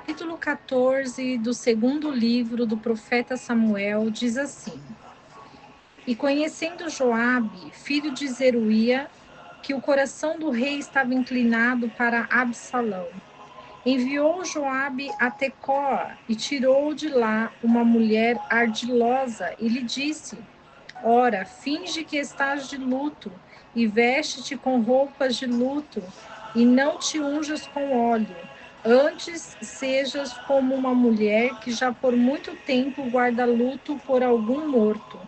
capítulo 14 do segundo livro do profeta Samuel diz assim: E conhecendo Joabe, filho de Zeruia, que o coração do rei estava inclinado para Absalão, enviou Joabe a Tecoa e tirou de lá uma mulher ardilosa e lhe disse: Ora, finge que estás de luto e veste-te com roupas de luto e não te unjas com óleo. Antes sejas como uma mulher que já por muito tempo guarda luto por algum morto.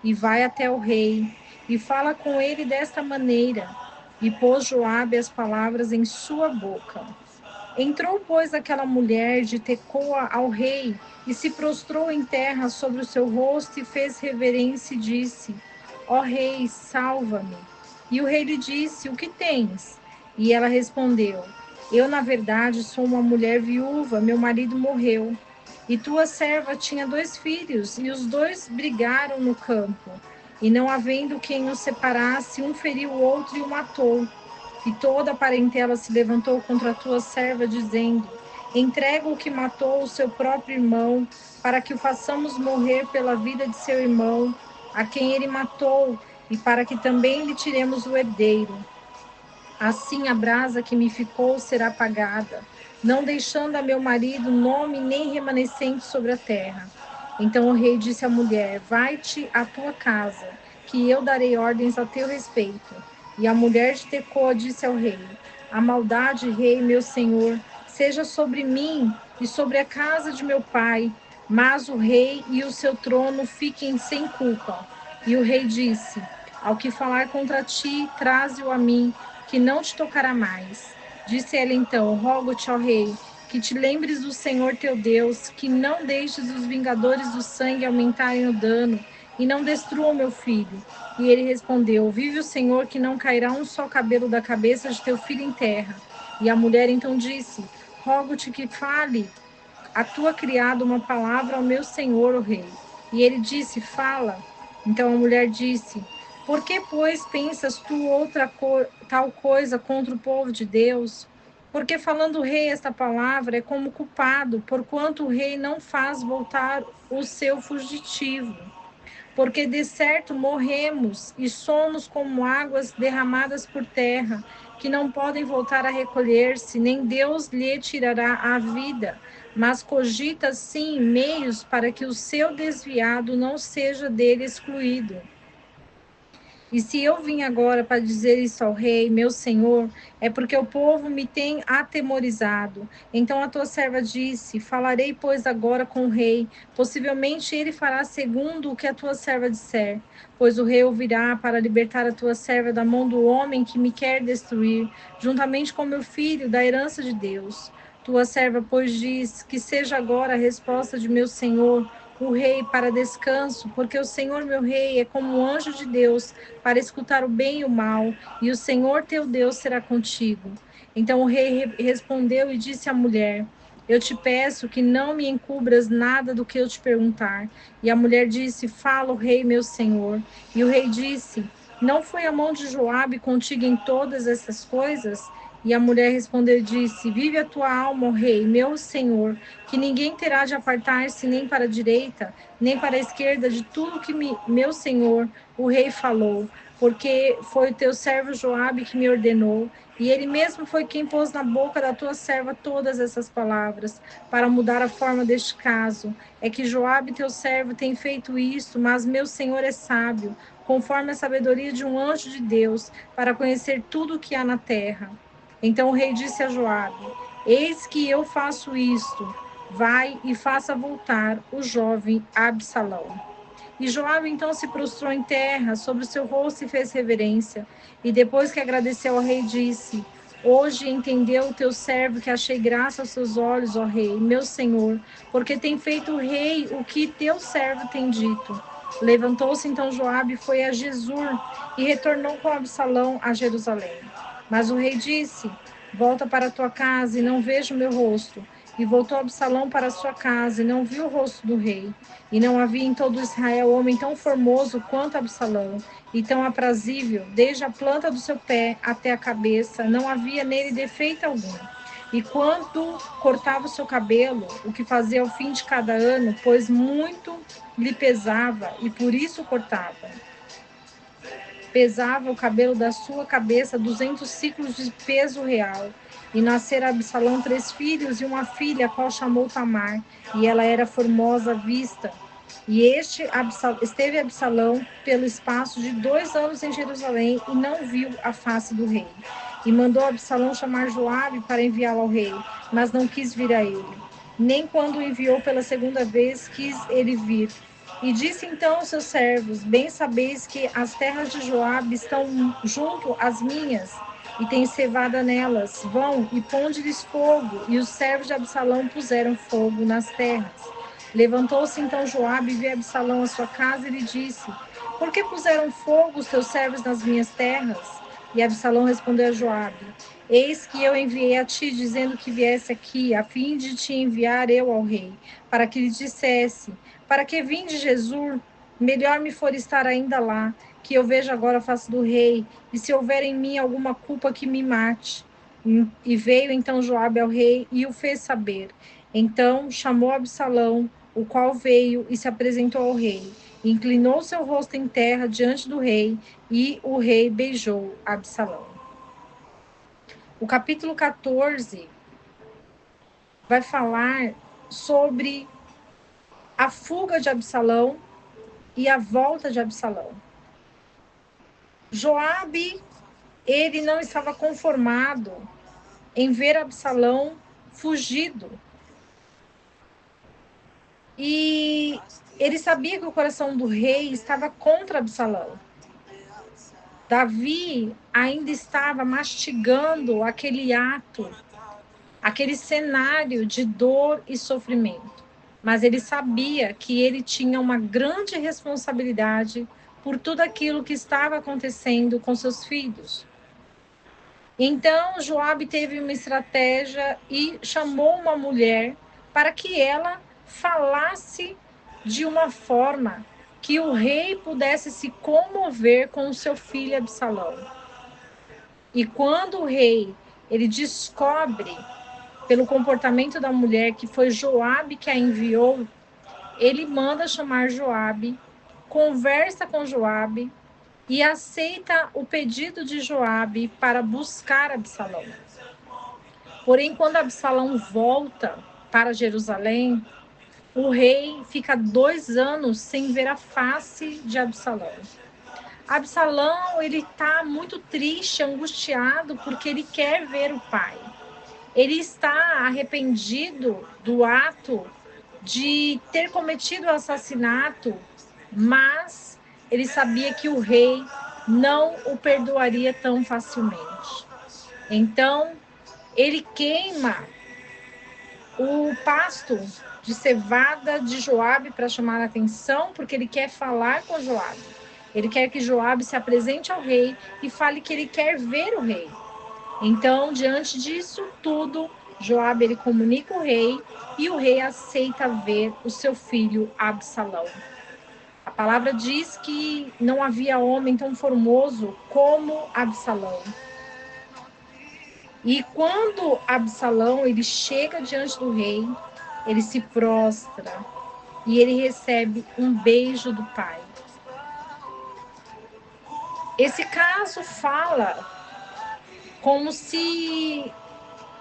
E vai até o rei e fala com ele desta maneira. E pôs Joabe as palavras em sua boca. Entrou, pois, aquela mulher de Tecoa ao rei e se prostrou em terra sobre o seu rosto e fez reverência e disse: Ó rei, salva-me. E o rei lhe disse: O que tens? E ela respondeu: Eu, na verdade, sou uma mulher viúva, meu marido morreu. E tua serva tinha 2 filhos, e os 2 brigaram no campo. E não havendo quem os separasse, um feriu o outro e o matou. E toda a parentela se levantou contra a tua serva, dizendo: Entrega o que matou o seu próprio irmão, para que o façamos morrer pela vida de seu irmão, a quem ele matou, e para que também lhe tiremos o herdeiro. Assim a brasa que me ficou será apagada, não deixando a meu marido nome nem remanescente sobre a terra. Então o rei disse à mulher: Vai-te à tua casa, que eu darei ordens a teu respeito. E a mulher de Tecoa disse ao rei: A maldade, rei, meu senhor, seja sobre mim e sobre a casa de meu pai, mas o rei e o seu trono fiquem sem culpa. E o rei disse: Ao que falar contra ti, traze-o a mim, que não te tocará mais. Disse ela então: Rogo-te, ó rei, que te lembres do Senhor teu Deus, que não deixes os vingadores do sangue aumentarem o dano, e não destruam meu filho. E ele respondeu: Vive o Senhor, que não cairá um só cabelo da cabeça de teu filho em terra. E a mulher então disse: Rogo-te que fale a tua criada uma palavra ao meu senhor, o rei. E ele disse: Fala. Então a mulher disse: Por que, pois, pensas tu tal coisa contra o povo de Deus? Porque falando o rei esta palavra é como culpado, porquanto o rei não faz voltar o seu fugitivo. Porque de certo morremos e somos como águas derramadas por terra, que não podem voltar a recolher-se, nem Deus lhe tirará a vida, mas cogita sim meios para que o seu desviado não seja dele excluído. E se eu vim agora para dizer isso ao rei, meu senhor, é porque o povo me tem atemorizado. Então a tua serva disse: Falarei, pois, agora com o rei. Possivelmente ele fará segundo o que a tua serva disser. Pois o rei ouvirá para libertar a tua serva da mão do homem que me quer destruir, juntamente com meu filho, da herança de Deus. Tua serva, pois, diz: Que seja agora a resposta de meu senhor, o rei, para descanso, porque o Senhor meu rei é como um anjo de Deus para escutar o bem e o mal, e o Senhor teu Deus será contigo. Então o rei respondeu e disse à mulher: Eu te peço que não me encubras nada do que eu te perguntar. E a mulher disse: Fala, o rei, meu senhor. E o rei disse: Não foi a mão de Joabe contigo em todas essas coisas? E a mulher respondeu e disse: Vive a tua alma, ó rei, meu senhor, que ninguém terá de apartar-se nem para a direita, nem para a esquerda de tudo que meu senhor, o rei, falou, porque foi o teu servo Joabe que me ordenou, e ele mesmo foi quem pôs na boca da tua serva todas essas palavras, para mudar a forma deste caso. É que Joabe, teu servo, tem feito isto, mas meu senhor é sábio, conforme a sabedoria de um anjo de Deus, para conhecer tudo o que há na terra. Então o rei disse a Joabe: Eis que eu faço isto. Vai e faça voltar o jovem Absalão. E Joabe então se prostrou em terra sobre o seu rosto e fez reverência. E depois que agradeceu ao rei, disse: Hoje entendeu o teu servo que achei graça aos seus olhos, ó rei, meu senhor, porque tem feito o rei o que teu servo tem dito. Levantou-se então Joabe e foi a Jesur e retornou com Absalão a Jerusalém. Mas o rei disse: Volta para a tua casa e não veja o meu rosto. E voltou Absalão para a sua casa e não viu o rosto do rei. E não havia em todo Israel homem tão formoso quanto Absalão, e tão aprazível, desde a planta do seu pé até a cabeça, não havia nele defeito algum. E quando cortava o seu cabelo, o que fazia ao fim de cada ano, pois muito lhe pesava, e por isso cortava. Pesava o cabelo da sua cabeça 200 ciclos de peso real. E nascera Absalão 3 filhos e uma filha, a qual chamou Tamar, e ela era formosa à vista. E esteve Absalão pelo espaço de 2 anos em Jerusalém e não viu a face do rei. E mandou Absalão chamar Joabe para enviá-lo ao rei, mas não quis vir a ele. Nem quando o enviou pela segunda vez quis ele vir. E disse então aos seus servos: Bem sabeis que as terras de Joabe estão junto às minhas, e tem cevada nelas. Vão e ponde-lhes fogo. E os servos de Absalão puseram fogo nas terras. Levantou-se então Joabe e veio Absalão à sua casa e lhe disse: Por que puseram fogo os teus servos nas minhas terras? E Absalão respondeu a Joabe: Eis que eu enviei a ti, dizendo que viesse aqui, a fim de te enviar eu ao rei, para que lhe dissesse: Para que vim de Jesus? Melhor me for estar ainda lá, que eu veja agora a face do rei, e se houver em mim alguma culpa que me mate. E veio então Joabe ao rei e o fez saber. Então chamou Absalão, o qual veio e se apresentou ao rei. Inclinou seu rosto em terra diante do rei, e o rei beijou Absalão. O capítulo 14 vai falar sobre a fuga de Absalão e a volta de Absalão. Joabe, ele não estava conformado em ver Absalão fugido. E ele sabia que o coração do rei estava contra Absalão. Davi ainda estava mastigando aquele ato, aquele cenário de dor e sofrimento. Mas ele sabia que ele tinha uma grande responsabilidade por tudo aquilo que estava acontecendo com seus filhos. Então, Joabe teve uma estratégia e chamou uma mulher para que ela falasse de uma forma que o rei pudesse se comover com o seu filho Absalão. E quando o rei ele descobre pelo comportamento da mulher que foi Joabe que a enviou, ele manda chamar Joabe, conversa com Joabe e aceita o pedido de Joabe para buscar Absalão. Porém, quando Absalão volta para Jerusalém, o rei fica 2 anos sem ver a face de Absalão. Absalão, ele está muito triste, angustiado, porque ele quer ver o pai. Ele está arrependido do ato de ter cometido o assassinato, mas ele sabia que o rei não o perdoaria tão facilmente. Então, ele queima o pasto de cevada de Joabe para chamar a atenção, porque ele quer falar com Joabe. Ele quer que Joabe se apresente ao rei e fale que ele quer ver o rei. Então, diante disso tudo, Joabe ele comunica o rei e o rei aceita ver o seu filho Absalão. A palavra diz que não havia homem tão formoso como Absalão. E quando Absalão ele chega diante do rei, ele se prostra e ele recebe um beijo do pai. Esse caso fala como se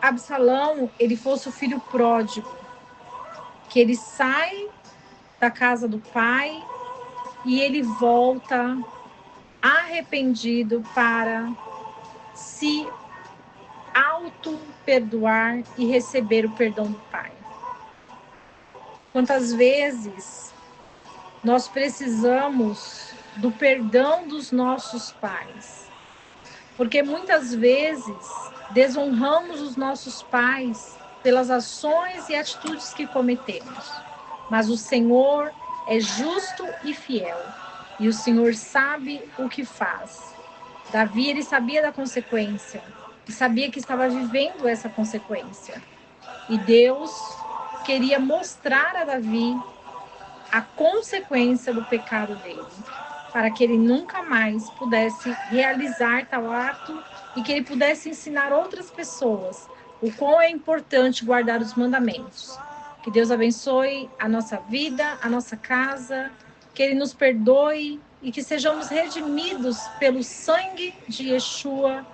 Absalão ele fosse o filho pródigo, que ele sai da casa do pai e ele volta arrependido para se auto-perdoar e receber o perdão do pai. Quantas vezes nós precisamos do perdão dos nossos pais? Porque muitas vezes desonramos os nossos pais pelas ações e atitudes que cometemos. Mas o Senhor é justo e fiel, e o Senhor sabe o que faz. Davi, ele sabia da consequência, e sabia que estava vivendo essa consequência. E Deus queria mostrar a Davi a consequência do pecado dele, para que ele nunca mais pudesse realizar tal ato e que ele pudesse ensinar outras pessoas o quão é importante guardar os mandamentos. Que Deus abençoe a nossa vida, a nossa casa, que Ele nos perdoe e que sejamos redimidos pelo sangue de Yeshua.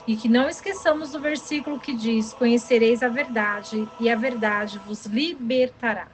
E que não esqueçamos do versículo que diz: conhecereis a verdade, e a verdade vos libertará.